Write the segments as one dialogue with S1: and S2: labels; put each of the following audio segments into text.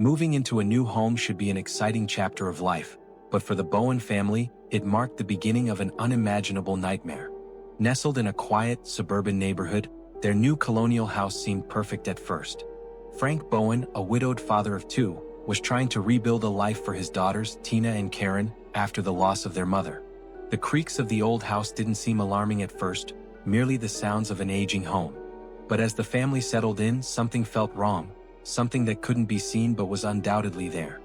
S1: Moving into a new home should be an exciting chapter of life, but for the Bowen family, it marked the beginning of an unimaginable nightmare. Nestled in a quiet, suburban neighborhood, their new colonial house seemed perfect at first. Frank Bowen, a widowed father of two, was trying to rebuild a life for his daughters, Tina and Karen, after the loss of their mother. The creaks of the old house didn't seem alarming at first, merely the sounds of an aging home. But as the family settled in, something felt wrong, something that couldn't be seen but was undoubtedly there.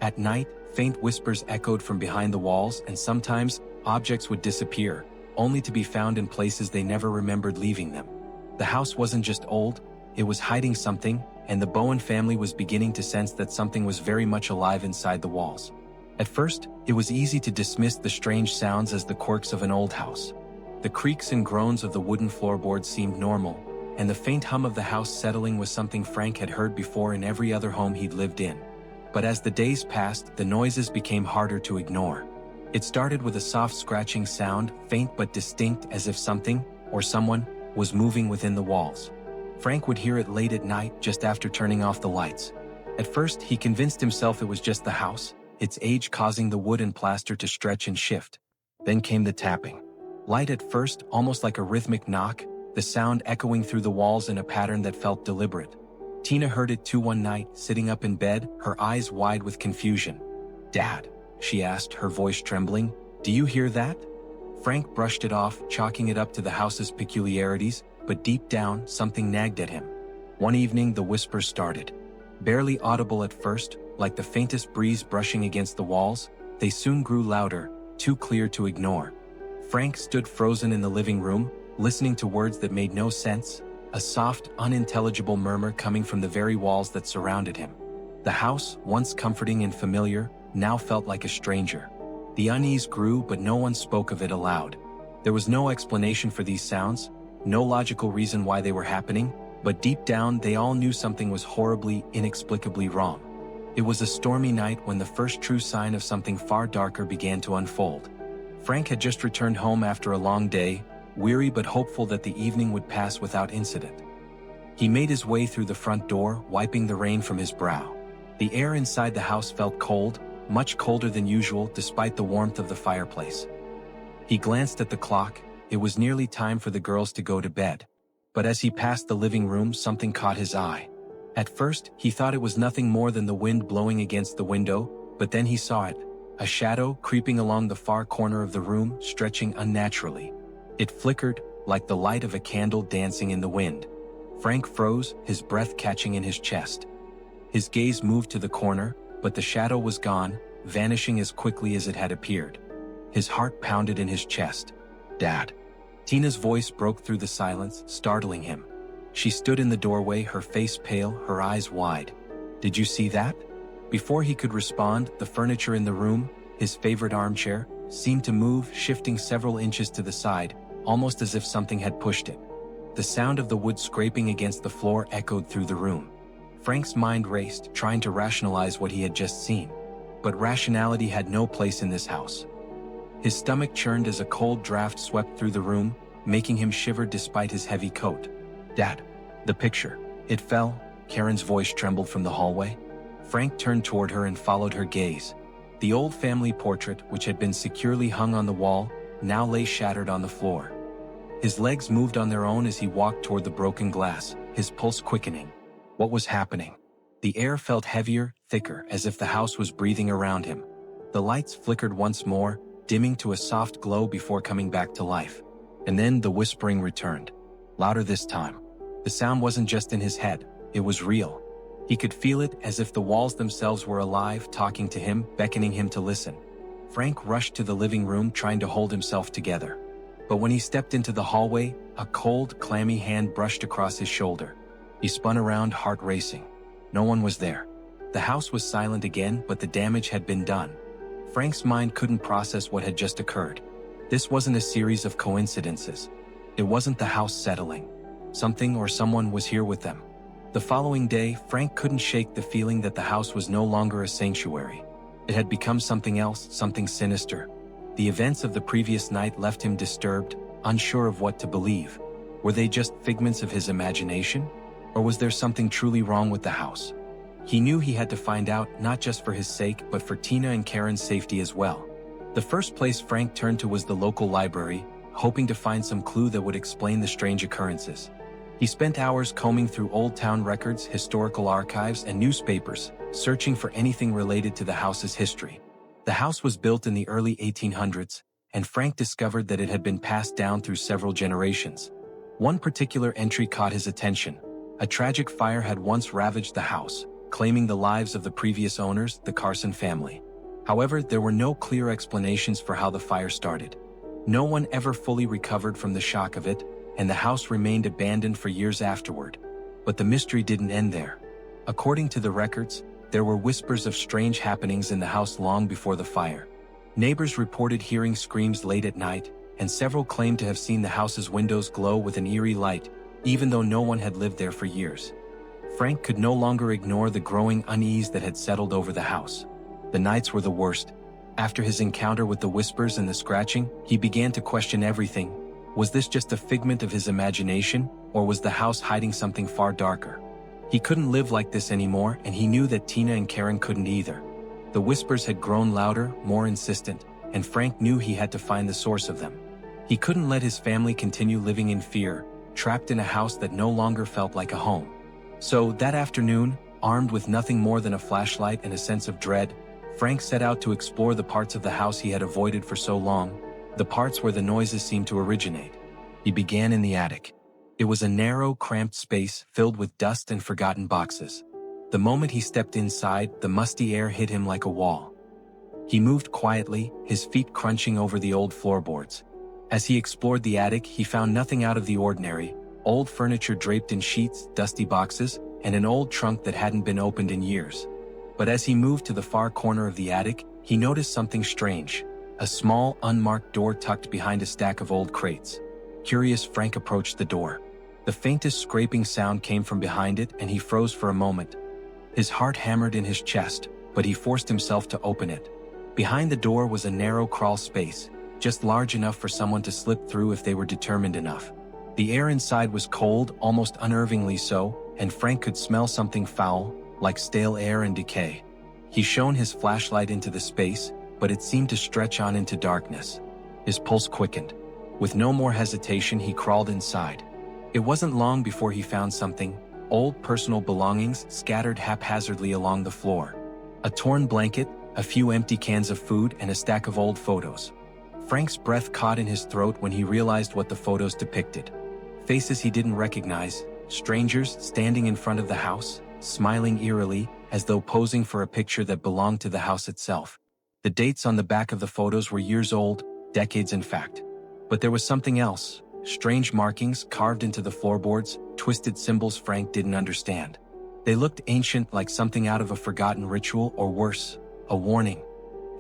S1: At night, faint whispers echoed from behind the walls, and sometimes, objects would disappear, only to be found in places they never remembered leaving them. The house wasn't just old, it was hiding something, and the Bowen family was beginning to sense that something was very much alive inside the walls. At first, it was easy to dismiss the strange sounds as the quirks of an old house. The creaks and groans of the wooden floorboards seemed normal, and the faint hum of the house settling was something Frank had heard before in every other home he'd lived in. But as the days passed, the noises became harder to ignore. It started with a soft scratching sound, faint but distinct, as if something, or someone, was moving within the walls. Frank would hear it late at night, just after turning off the lights. At first, he convinced himself it was just the house, its age causing the wood and plaster to stretch and shift. Then came the tapping. Light at first, almost like a rhythmic knock, the sound echoing through the walls in a pattern that felt deliberate. Tina heard it too one night, sitting up in bed, her eyes wide with confusion. "Dad," she asked, her voice trembling, "do you hear that?" Frank brushed it off, chalking it up to the house's peculiarities, but deep down, something nagged at him. One evening, the whispers started. Barely audible at first, like the faintest breeze brushing against the walls, they soon grew louder, too clear to ignore. Frank stood frozen in the living room, listening to words that made no sense, a soft, unintelligible murmur coming from the very walls that surrounded him. The house, once comforting and familiar, now felt like a stranger. The unease grew, but no one spoke of it aloud. There was no explanation for these sounds, no logical reason why they were happening, but deep down they all knew something was horribly, inexplicably wrong. It was a stormy night when the first true sign of something far darker began to unfold. Frank had just returned home after a long day, weary but hopeful that the evening would pass without incident. He made his way through the front door, wiping the rain from his brow. The air inside the house felt cold, much colder than usual despite the warmth of the fireplace. He glanced at the clock. It was nearly time for the girls to go to bed. But as he passed the living room, something caught his eye. At first, he thought it was nothing more than the wind blowing against the window, but then he saw it, a shadow creeping along the far corner of the room, stretching unnaturally. It flickered, like the light of a candle dancing in the wind. Frank froze, his breath catching in his chest. His gaze moved to the corner, but the shadow was gone, vanishing as quickly as it had appeared. His heart pounded in his chest. "Dad." Tina's voice broke through the silence, startling him. She stood in the doorway, her face pale, her eyes wide. "Did you see that?" Before he could respond, the furniture in the room, his favorite armchair, seemed to move, shifting several inches to the side, almost as if something had pushed it. The sound of the wood scraping against the floor echoed through the room. Frank's mind raced, trying to rationalize what he had just seen. But rationality had no place in this house. His stomach churned as a cold draft swept through the room, making him shiver despite his heavy coat. "Dad." The picture. It fell. Karen's voice trembled from the hallway. Frank turned toward her and followed her gaze. The old family portrait, which had been securely hung on the wall, now lay shattered on the floor. His legs moved on their own as he walked toward the broken glass, his pulse quickening. What was happening? The air felt heavier, thicker, as if the house was breathing around him. The lights flickered once more, dimming to a soft glow before coming back to life. And then the whispering returned. Louder this time. The sound wasn't just in his head, it was real. He could feel it, as if the walls themselves were alive, talking to him, beckoning him to listen. Frank rushed to the living room, trying to hold himself together. But when he stepped into the hallway, a cold, clammy hand brushed across his shoulder. He spun around, heart racing. No one was there. The house was silent again, but the damage had been done. Frank's mind couldn't process what had just occurred. This wasn't a series of coincidences. It wasn't the house settling. Something or someone was here with them. The following day, Frank couldn't shake the feeling that the house was no longer a sanctuary. It had become something else, something sinister. The events of the previous night left him disturbed, unsure of what to believe. Were they just figments of his imagination? Or was there something truly wrong with the house? He knew he had to find out, not just for his sake, but for Tina and Karen's safety as well. The first place Frank turned to was the local library, hoping to find some clue that would explain the strange occurrences. He spent hours combing through old town records, historical archives, and newspapers, searching for anything related to the house's history. The house was built in the early 1800s, and Frank discovered that it had been passed down through several generations. One particular entry caught his attention. A tragic fire had once ravaged the house, claiming the lives of the previous owners, the Carson family. However, there were no clear explanations for how the fire started. No one ever fully recovered from the shock of it, and the house remained abandoned for years afterward. But the mystery didn't end there. According to the records, there were whispers of strange happenings in the house long before the fire. Neighbors reported hearing screams late at night, and several claimed to have seen the house's windows glow with an eerie light, even though no one had lived there for years. Frank could no longer ignore the growing unease that had settled over the house. The nights were the worst. After his encounter with the whispers and the scratching, he began to question everything. Was this just a figment of his imagination, or was the house hiding something far darker? He couldn't live like this anymore, and he knew that Tina and Karen couldn't either. The whispers had grown louder, more insistent, and Frank knew he had to find the source of them. He couldn't let his family continue living in fear, trapped in a house that no longer felt like a home. So, that afternoon, armed with nothing more than a flashlight and a sense of dread, Frank set out to explore the parts of the house he had avoided for so long, the parts where the noises seemed to originate. He began in the attic. It was a narrow, cramped space filled with dust and forgotten boxes. The moment he stepped inside, the musty air hit him like a wall. He moved quietly, his feet crunching over the old floorboards. As he explored the attic, he found nothing out of the ordinary: old furniture draped in sheets, dusty boxes, and an old trunk that hadn't been opened in years. But as he moved to the far corner of the attic, he noticed something strange: a small, unmarked door tucked behind a stack of old crates. Curious, Frank approached the door. The faintest scraping sound came from behind it, and he froze for a moment. His heart hammered in his chest, but he forced himself to open it. Behind the door was a narrow crawl space, just large enough for someone to slip through if they were determined enough. The air inside was cold, almost unnervingly so, and Frank could smell something foul, like stale air and decay. He shone his flashlight into the space, but it seemed to stretch on into darkness. His pulse quickened. With no more hesitation, he crawled inside. It wasn't long before he found something: old personal belongings scattered haphazardly along the floor. A torn blanket, a few empty cans of food, and a stack of old photos. Frank's breath caught in his throat when he realized what the photos depicted. Faces he didn't recognize, strangers standing in front of the house, smiling eerily, as though posing for a picture that belonged to the house itself. The dates on the back of the photos were years old, decades in fact. But there was something else: strange markings carved into the floorboards, twisted symbols Frank didn't understand. They looked ancient, like something out of a forgotten ritual, or worse, a warning.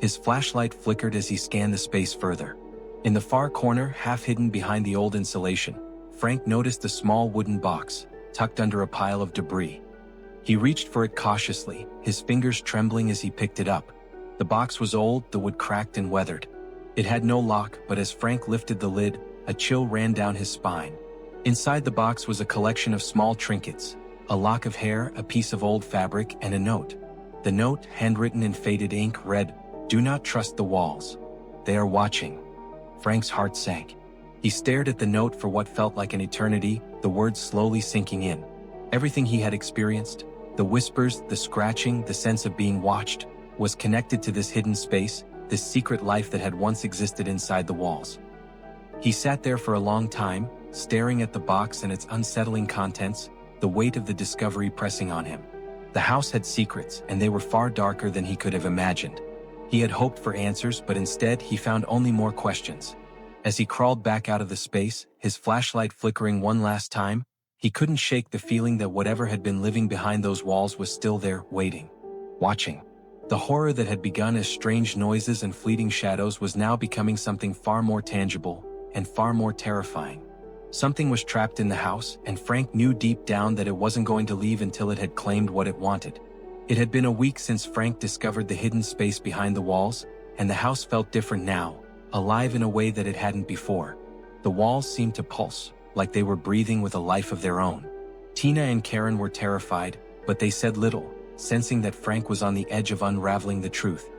S1: His flashlight flickered as he scanned the space further. In the far corner, half hidden behind the old insulation, Frank noticed a small wooden box, tucked under a pile of debris. He reached for it cautiously, his fingers trembling as he picked it up. The box was old, the wood cracked and weathered. It had no lock, but as Frank lifted the lid, a chill ran down his spine. Inside the box was a collection of small trinkets: a lock of hair, a piece of old fabric, and a note. The note, handwritten in faded ink, read, "Do not trust the walls. They are watching." Frank's heart sank. He stared at the note for what felt like an eternity, the words slowly sinking in. Everything he had experienced, the whispers, the scratching, the sense of being watched, was connected to this hidden space, this secret life that had once existed inside the walls. He sat there for a long time, staring at the box and its unsettling contents, the weight of the discovery pressing on him. The house had secrets, and they were far darker than he could have imagined. He had hoped for answers, but instead he found only more questions. As he crawled back out of the space, his flashlight flickering one last time, he couldn't shake the feeling that whatever had been living behind those walls was still there, waiting, watching. The horror that had begun as strange noises and fleeting shadows was now becoming something far more tangible and far more terrifying. Something was trapped in the house, and Frank knew deep down that it wasn't going to leave until it had claimed what it wanted. It had been a week since Frank discovered the hidden space behind the walls, and the house felt different now, alive in a way that it hadn't before. The walls seemed to pulse, like they were breathing with a life of their own. Tina and Karen were terrified, but they said little, sensing that Frank was on the edge of unraveling the truth.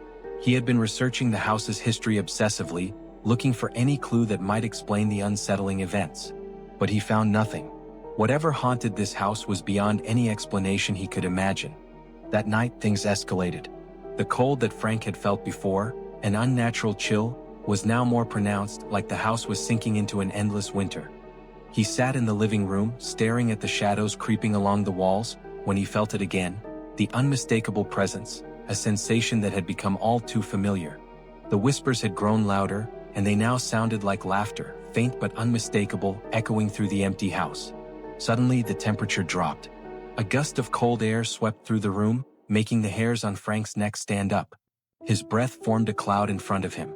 S1: He had been researching the house's history obsessively, looking for any clue that might explain the unsettling events. But he found nothing. Whatever haunted this house was beyond any explanation he could imagine. That night, things escalated. The cold that Frank had felt before, an unnatural chill, was now more pronounced, like the house was sinking into an endless winter. He sat in the living room, staring at the shadows creeping along the walls, when he felt it again, the unmistakable presence, a sensation that had become all too familiar. The whispers had grown louder, and they now sounded like laughter, faint but unmistakable, echoing through the empty house. Suddenly, the temperature dropped. A gust of cold air swept through the room, making the hairs on Frank's neck stand up. His breath formed a cloud in front of him.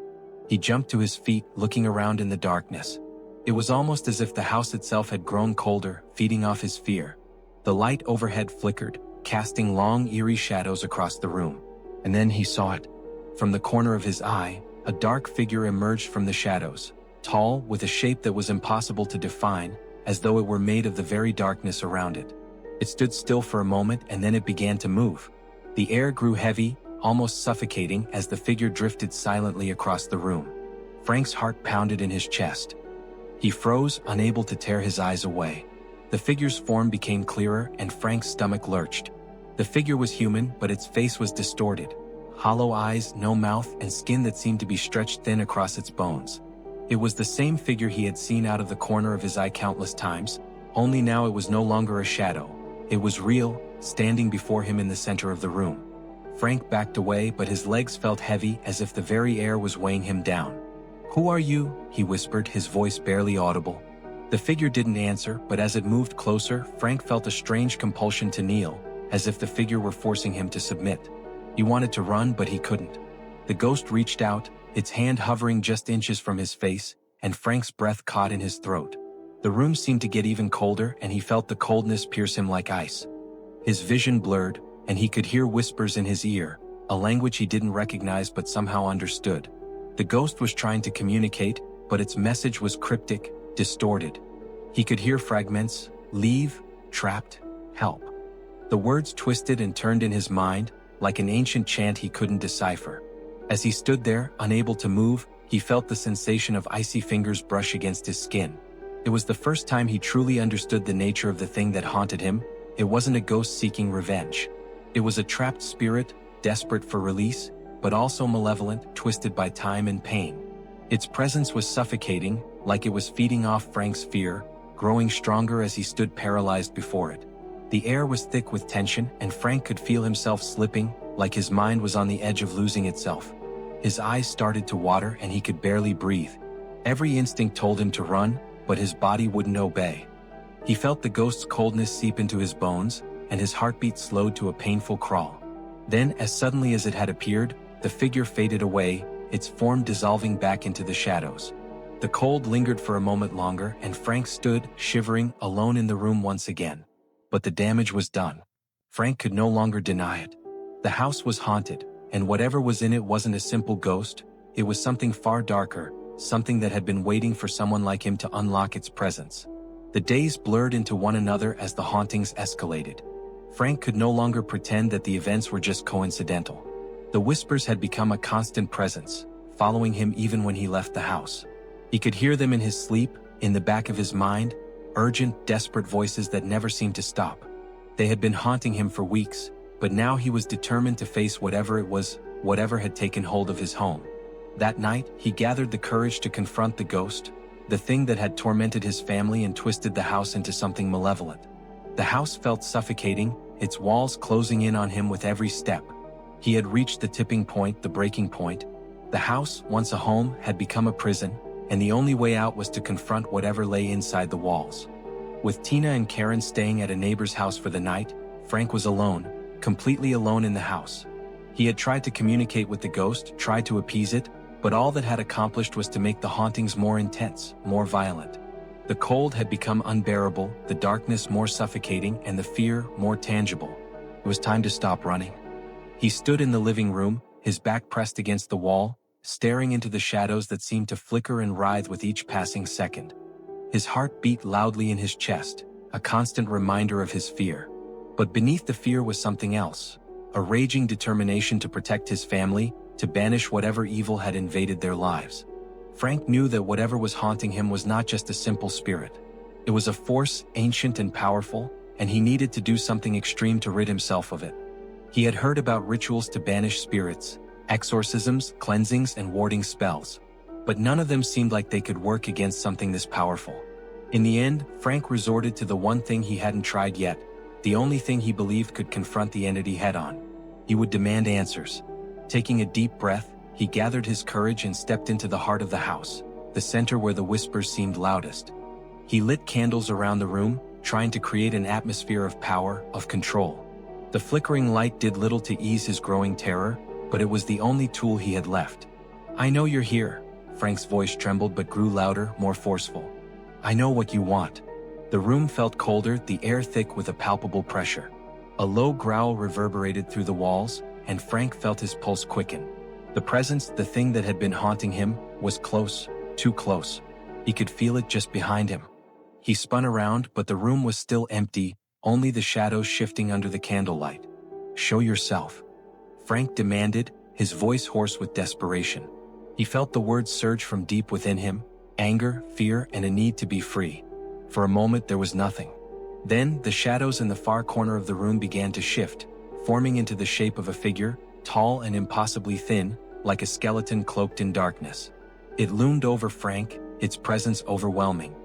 S1: He jumped to his feet, looking around in the darkness. It was almost as if the house itself had grown colder, feeding off his fear. The light overhead flickered, casting long, eerie shadows across the room. And then he saw it. From the corner of his eye, a dark figure emerged from the shadows, tall, with a shape that was impossible to define, as though it were made of the very darkness around it. It stood still for a moment and then it began to move. The air grew heavy, almost suffocating, as the figure drifted silently across the room. Frank's heart pounded in his chest. He froze, unable to tear his eyes away. The figure's form became clearer and Frank's stomach lurched. The figure was human, but its face was distorted. Hollow eyes, no mouth, and skin that seemed to be stretched thin across its bones. It was the same figure he had seen out of the corner of his eye countless times, only now it was no longer a shadow. It was real, standing before him in the center of the room. Frank backed away, but his legs felt heavy, as if the very air was weighing him down. "Who are you?" he whispered, his voice barely audible. The figure didn't answer, but as it moved closer, Frank felt a strange compulsion to kneel, as if the figure were forcing him to submit. He wanted to run, but he couldn't. The ghost reached out, its hand hovering just inches from his face, and Frank's breath caught in his throat. The room seemed to get even colder, and he felt the coldness pierce him like ice. His vision blurred, and he could hear whispers in his ear, a language he didn't recognize but somehow understood. The ghost was trying to communicate, but its message was cryptic, distorted. He could hear fragments: leave, trapped, help. The words twisted and turned in his mind, like an ancient chant he couldn't decipher. As he stood there, unable to move, he felt the sensation of icy fingers brush against his skin. It was the first time he truly understood the nature of the thing that haunted him. It wasn't a ghost seeking revenge. It was a trapped spirit, desperate for release, but also malevolent, twisted by time and pain. Its presence was suffocating, like it was feeding off Frank's fear, growing stronger as he stood paralyzed before it. The air was thick with tension, and Frank could feel himself slipping, like his mind was on the edge of losing itself. His eyes started to water and he could barely breathe. Every instinct told him to run, but his body wouldn't obey. He felt the ghost's coldness seep into his bones, and his heartbeat slowed to a painful crawl. Then, as suddenly as it had appeared, the figure faded away, its form dissolving back into the shadows. The cold lingered for a moment longer, and Frank stood, shivering, alone in the room once again. But the damage was done. Frank could no longer deny it. The house was haunted, and whatever was in it wasn't a simple ghost. It was something far darker, something that had been waiting for someone like him to unlock its presence. The days blurred into one another as the hauntings escalated. Frank could no longer pretend that the events were just coincidental. The whispers had become a constant presence, following him even when he left the house. He could hear them in his sleep, in the back of his mind, urgent, desperate voices that never seemed to stop. They had been haunting him for weeks, but now he was determined to face whatever it was, whatever had taken hold of his home. That night, he gathered the courage to confront the ghost, the thing that had tormented his family and twisted the house into something malevolent. The house felt suffocating, its walls closing in on him with every step. He had reached the tipping point, the breaking point. The house, once a home, had become a prison, and the only way out was to confront whatever lay inside the walls. With Tina and Karen staying at a neighbor's house for the night, Frank was alone, completely alone in the house. He had tried to communicate with the ghost, tried to appease it, but all that had accomplished was to make the hauntings more intense, more violent. The cold had become unbearable, the darkness more suffocating, and the fear more tangible. It was time to stop running. He stood in the living room, his back pressed against the wall, staring into the shadows that seemed to flicker and writhe with each passing second. His heart beat loudly in his chest, a constant reminder of his fear. But beneath the fear was something else. a raging determination to protect his family, to banish whatever evil had invaded their lives. Frank knew that whatever was haunting him was not just a simple spirit. It was a force, ancient and powerful, and he needed to do something extreme to rid himself of it. He had heard about rituals to banish spirits, exorcisms, cleansings, and warding spells. But none of them seemed like they could work against something this powerful. In the end, Frank resorted to the one thing he hadn't tried yet, the only thing he believed could confront the entity head-on. He would demand answers. Taking a deep breath, he gathered his courage and stepped into the heart of the house, the center where the whispers seemed loudest. He lit candles around the room, trying to create an atmosphere of power, of control. The flickering light did little to ease his growing terror, but it was the only tool he had left. "I know you're here." Frank's voice trembled but grew louder, more forceful. "I know what you want." The room felt colder, the air thick with a palpable pressure. A low growl reverberated through the walls, and Frank felt his pulse quicken. The presence, the thing that had been haunting him, was close, too close. He could feel it just behind him. He spun around, but the room was still empty, only the shadows shifting under the candlelight. "Show yourself," Frank demanded, his voice hoarse with desperation. He felt the words surge from deep within him, anger, fear, and a need to be free. For a moment there was nothing. Then, the shadows in the far corner of the room began to shift, forming into the shape of a figure, tall and impossibly thin, like a skeleton cloaked in darkness. It loomed over Frank, its presence overwhelming.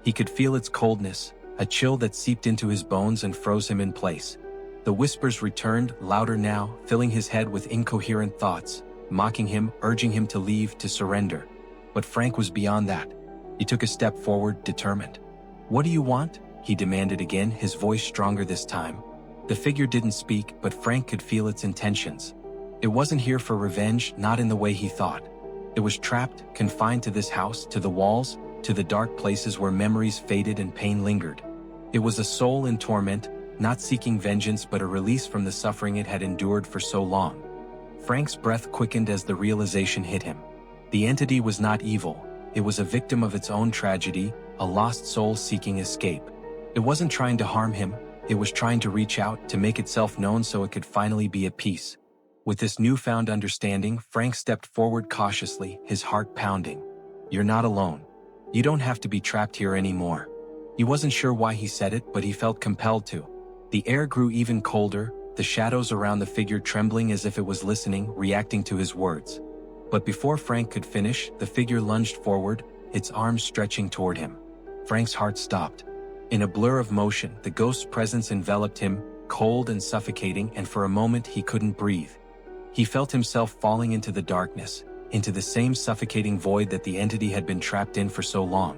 S1: He could feel its coldness, a chill that seeped into his bones and froze him in place. The whispers returned, louder now, filling his head with incoherent thoughts, mocking him, urging him to leave, to surrender. But Frank was beyond that. He took a step forward, determined. "What do you want?" he demanded again, his voice stronger this time. The figure didn't speak, but Frank could feel its intentions. It wasn't here for revenge, not in the way he thought. It was trapped, confined to this house, to the walls, to the dark places where memories faded and pain lingered. It was a soul in torment, not seeking vengeance but a release from the suffering it had endured for so long. Frank's breath quickened as the realization hit him. The entity was not evil, it was a victim of its own tragedy, a lost soul seeking escape. It wasn't trying to harm him, it was trying to reach out, to make itself known so it could finally be at peace. With this newfound understanding, Frank stepped forward cautiously, his heart pounding. "You're not alone. You don't have to be trapped here anymore." He wasn't sure why he said it, but he felt compelled to. The air grew even colder, the shadows around the figure trembling as if it was listening, reacting to his words. But before Frank could finish, the figure lunged forward, its arms stretching toward him. Frank's heart stopped. In a blur of motion, the ghost's presence enveloped him, cold and suffocating, and for a moment he couldn't breathe. He felt himself falling into the darkness, into the same suffocating void that the entity had been trapped in for so long.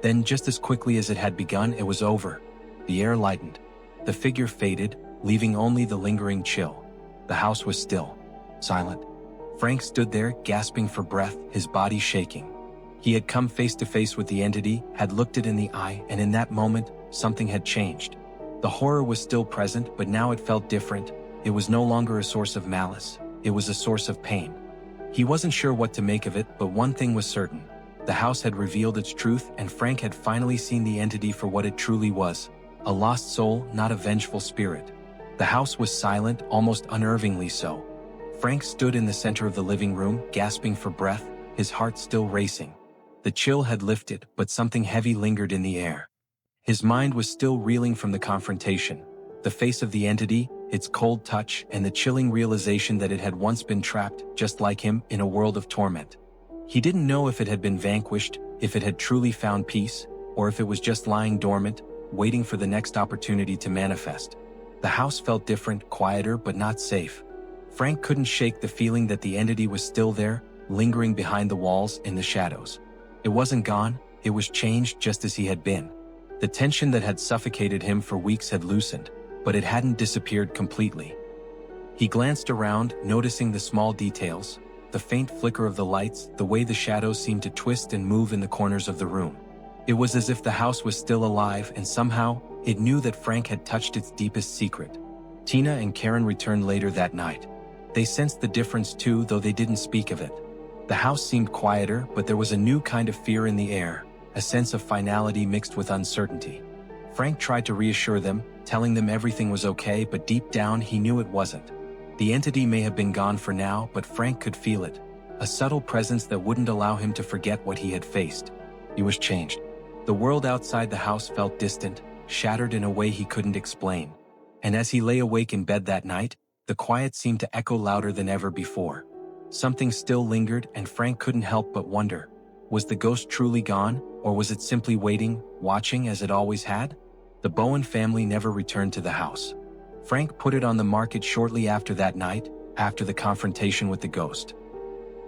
S1: Then, just as quickly as it had begun, it was over. The air lightened. The figure faded, leaving only the lingering chill. The house was still, silent. Frank stood there, gasping for breath, his body shaking. He had come face to face with the entity, had looked it in the eye, and in that moment, something had changed. The horror was still present, but now it felt different. It was no longer a source of malice. It was a source of pain. He wasn't sure what to make of it, but one thing was certain. The house had revealed its truth, and Frank had finally seen the entity for what it truly was. A lost soul, not a vengeful spirit. The house was silent, almost unnervingly so. Frank stood in the center of the living room, gasping for breath, his heart still racing. The chill had lifted, but something heavy lingered in the air. His mind was still reeling from the confrontation. The face of the entity, its cold touch, and the chilling realization that it had once been trapped, just like him, in a world of torment. He didn't know if it had been vanquished, if it had truly found peace, or if it was just lying dormant, waiting for the next opportunity to manifest. The house felt different, quieter, but not safe. Frank couldn't shake the feeling that the entity was still there, lingering behind the walls, in the shadows. It wasn't gone, it was changed just as he had been. The tension that had suffocated him for weeks had loosened, but it hadn't disappeared completely. He glanced around, noticing the small details, the faint flicker of the lights, the way the shadows seemed to twist and move in the corners of the room. It was as if the house was still alive, and somehow, it knew that Frank had touched its deepest secret. Tina and Karen returned later that night. They sensed the difference too, though they didn't speak of it. The house seemed quieter, but there was a new kind of fear in the air, a sense of finality mixed with uncertainty. Frank tried to reassure them, telling them everything was okay, but deep down he knew it wasn't. The entity may have been gone for now, but Frank could feel it. A subtle presence that wouldn't allow him to forget what he had faced. He was changed. The world outside the house felt distant, shattered in a way he couldn't explain. And as he lay awake in bed that night, the quiet seemed to echo louder than ever before. Something still lingered, and Frank couldn't help but wonder. Was the ghost truly gone, or was it simply waiting, watching as it always had? The Bowen family never returned to the house. Frank put it on the market shortly after that night, after the confrontation with the ghost.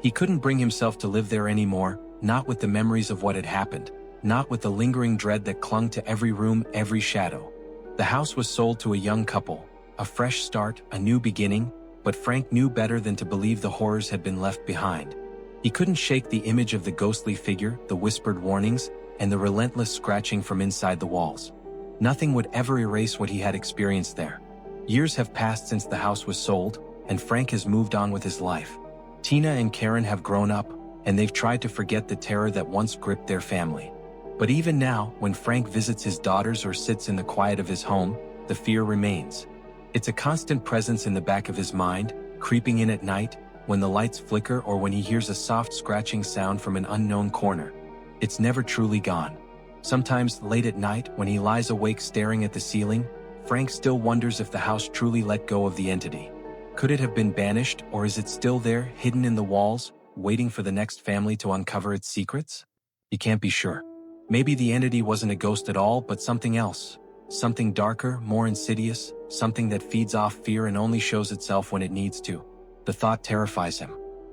S1: He couldn't bring himself to live there anymore, not with the memories of what had happened, not with the lingering dread that clung to every room, every shadow. The house was sold to a young couple, a fresh start, a new beginning, but Frank knew better than to believe the horrors had been left behind. He couldn't shake the image of the ghostly figure, the whispered warnings, and the relentless scratching from inside the walls. Nothing would ever erase what he had experienced there. Years have passed since the house was sold, and Frank has moved on with his life. Tina and Karen have grown up, and they've tried to forget the terror that once gripped their family. But even now, when Frank visits his daughters or sits in the quiet of his home, the fear remains. It's a constant presence in the back of his mind, creeping in at night, when the lights flicker or when he hears a soft scratching sound from an unknown corner. It's never truly gone. Sometimes, late at night, when he lies awake staring at the ceiling, Frank still wonders if the house truly let go of the entity. Could it have been banished, or is it still there, hidden in the walls, waiting for the next family to uncover its secrets? He can't be sure. Maybe the entity wasn't a ghost at all, but something else. Something darker, more insidious, something that feeds off fear and only shows itself when it needs to. The thought terrifies him.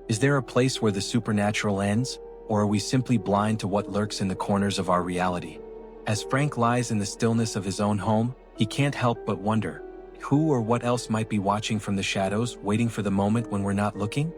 S1: Is there a place where the supernatural ends, or are we simply blind to what lurks in the corners of our reality? As Frank lies in the stillness of his own home, he can't help but wonder, who or what else might be watching from the shadows, waiting for the moment when we're not looking?